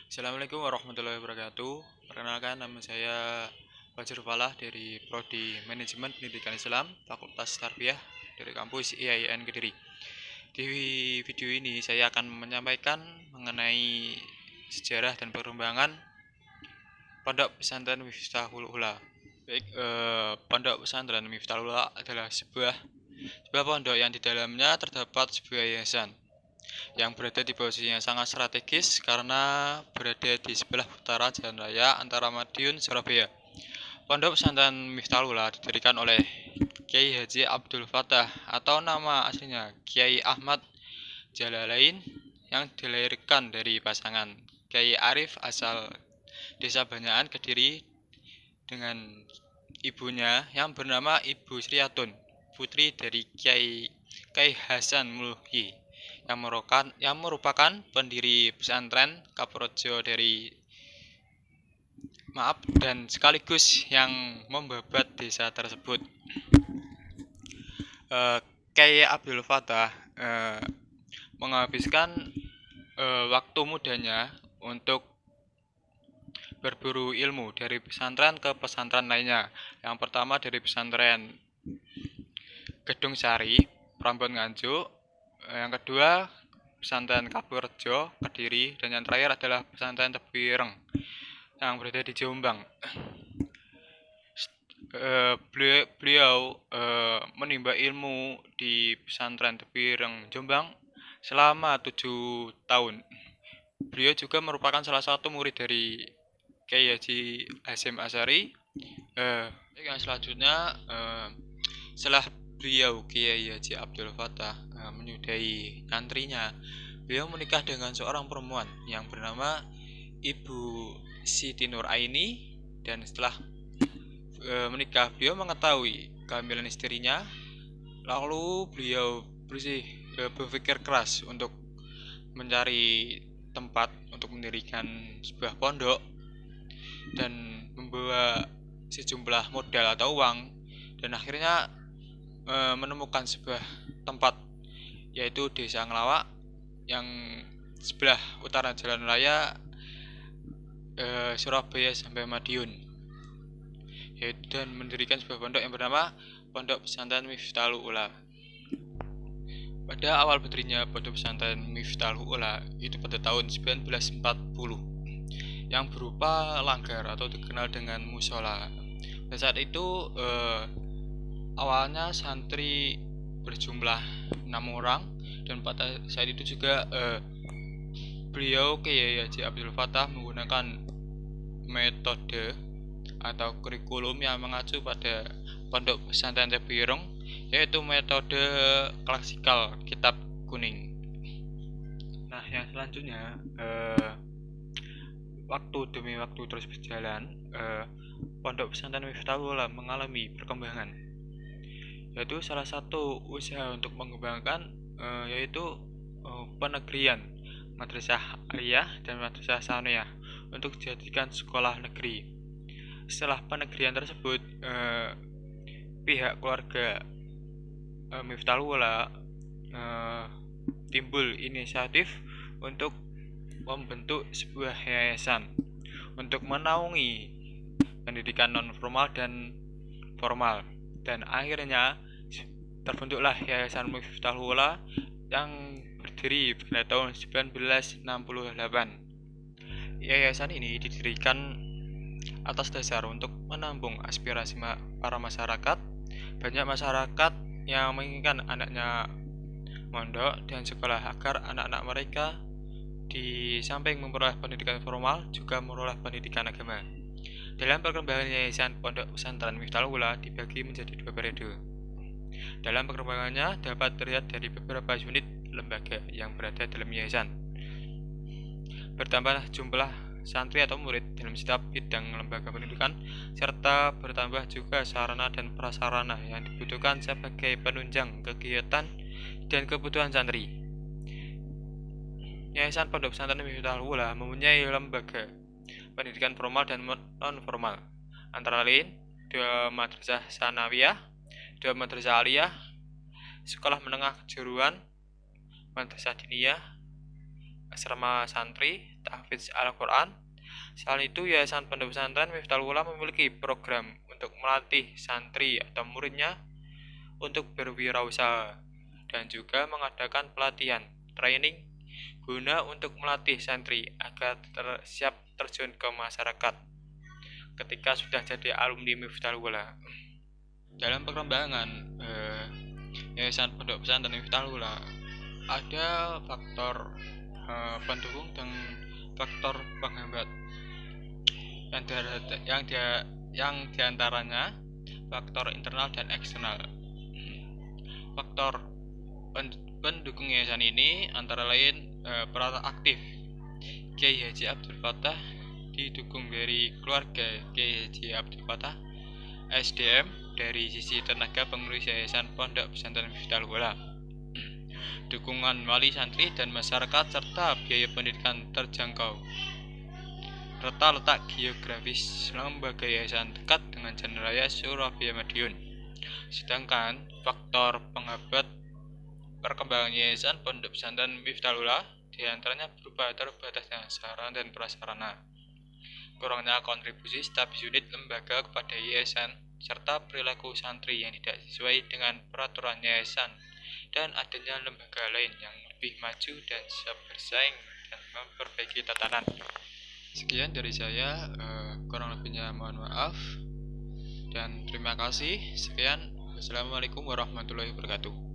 Assalamualaikum warahmatullahi wabarakatuh. Perkenalkan, nama saya Fajar Falah dari Prodi Manajemen Pendidikan Islam, Fakultas Tarbiyah dari kampus IAIN Kediri. Di video ini saya akan menyampaikan mengenai sejarah dan perkembangan Pondok Pesantren Miftahul Ula. Pondok Pesantren Miftahul Ula adalah sebuah pondok yang di dalamnya terdapat sebuah yayasan yang berada di posisi yang sangat strategis karena berada di sebelah utara jalan raya antara Madiun, Surabaya. Pondok Pesantren Miftahullah didirikan oleh Kiai Haji Abdul Fattah atau nama aslinya Kiai Ahmad Jalalain yang dilahirkan dari pasangan Kiai Arif asal Desa Banyakan Kediri dengan ibunya yang bernama Ibu Sriatun, putri dari Kiai Hasan Mulhi yang merupakan pendiri pesantren Kaprojo dan sekaligus yang membabat desa tersebut. Kiai Abdul Fattah menghabiskan waktu mudanya untuk berburu ilmu dari pesantren ke pesantren lainnya. Yang pertama dari pesantren Gedung Sari, Prambon Nganjuk. Yang kedua pesantren Kapurejo, Kediri, dan yang terakhir adalah pesantren Tebireng yang berada di Jombang. Beliau menimba ilmu di pesantren Tebireng Jombang selama 7 tahun. Beliau juga merupakan salah satu murid dari Kiai Haji Hasyim Asy'ari. Yang selanjutnya setelah beliau Kiai Haji Abdul Fattah menyudahi nyantrinya, beliau menikah dengan seorang perempuan yang bernama Ibu Siti Nur Aini, dan setelah menikah beliau mengetahui kehamilan istrinya, lalu beliau berpikir keras untuk mencari tempat untuk mendirikan sebuah pondok dan membawa sejumlah modal atau uang, dan akhirnya menemukan sebuah tempat yaitu Desa Ngelawak yang sebelah utara jalan raya Surabaya sampai Madiun, dan mendirikan sebuah pondok yang bernama Pondok Pesantren Miftahul Ula. Pada awal berdirinya Pondok Pesantren Miftahul Ula itu pada tahun 1940 yang berupa langgar atau dikenal dengan musola. Pada saat itu awalnya santri berjumlah 6 orang, dan pada saat itu juga beliau Kiai Haji Abdul Fattah menggunakan metode atau kurikulum yang mengacu pada Pondok Pesantren Tebireng, yaitu metode klasikal kitab kuning. Nah, yang selanjutnya waktu demi waktu terus berjalan, Pondok Pesantren Miftahul Ula mengalami perkembangan, yaitu salah satu usaha untuk mengembangkan yaitu penegrian madrasah aliyah dan madrasah sanawiyah untuk dijadikan sekolah negeri. Setelah penegrian tersebut, pihak keluarga Miftahul Ula timbul inisiatif untuk membentuk sebuah yayasan untuk menaungi pendidikan non formal dan formal, dan akhirnya terbentuklah Yayasan Miftahul Ula yang berdiri pada tahun 1968. Yayasan ini didirikan atas dasar untuk menampung aspirasi para masyarakat. Banyak masyarakat yang menginginkan anaknya mondok dan sekolah agar anak-anak mereka di samping memperoleh pendidikan formal juga memperoleh pendidikan agama. Dalam perkembangan Yayasan Pondok Pesantren Miftahul Ula dibagi menjadi 2 periode. Dalam perkembangannya dapat terlihat dari beberapa unit lembaga yang berada dalam yayasan. Bertambah jumlah santri atau murid dalam setiap bidang lembaga pendidikan, serta bertambah juga sarana dan prasarana yang dibutuhkan sebagai penunjang kegiatan dan kebutuhan santri. Yayasan Pondok Pesantren Miftahul Ula mempunyai lembaga pendidikan formal dan non formal, antara lain 2 madrasah sanawiyah, 2 madrasah aliyah, sekolah menengah kejuruan, madrasah diniyah, asrama santri tahfidz Al-Quran. Selain itu, Yayasan Pondok Pesantren Miftahul Ula memiliki program untuk melatih santri atau muridnya untuk berwirausaha dan juga mengadakan pelatihan training guna untuk melatih santri agar siap terjun ke masyarakat ketika sudah jadi alumni Miftahul Ula. Dalam perkembangan Yayasan Pondok Pesantren Miftahul Ula ada faktor pendukung dan faktor penghambat yang diantaranya faktor internal dan eksternal. Faktor pendukung yayasan ini antara lain peran aktif Kiai Haji Abdul Fattah didukung dari keluarga Kiai Haji Abdul Fattah, SDM dari sisi tenaga pengurus Yayasan Pondok Pesantren Miftahul Ula, dukungan wali santri dan masyarakat serta biaya pendidikan terjangkau. Serta letak geografis lembaga yayasan dekat dengan Jalan Raya Surabaya Madiun. Sedangkan faktor penghambat perkembangan Yayasan Pondok Pesantren Miftahul Ula diantaranya berupa terbatasnya sarana dan prasarana, kurangnya kontribusi setiap unit lembaga kepada yayasan, serta perilaku santri yang tidak sesuai dengan peraturan yayasan, dan adanya lembaga lain yang lebih maju dan siap bersaing dan memperbaiki tatanan. Sekian dari saya, kurang lebihnya mohon maaf dan terima kasih. Sekian, wassalamualaikum warahmatullahi wabarakatuh.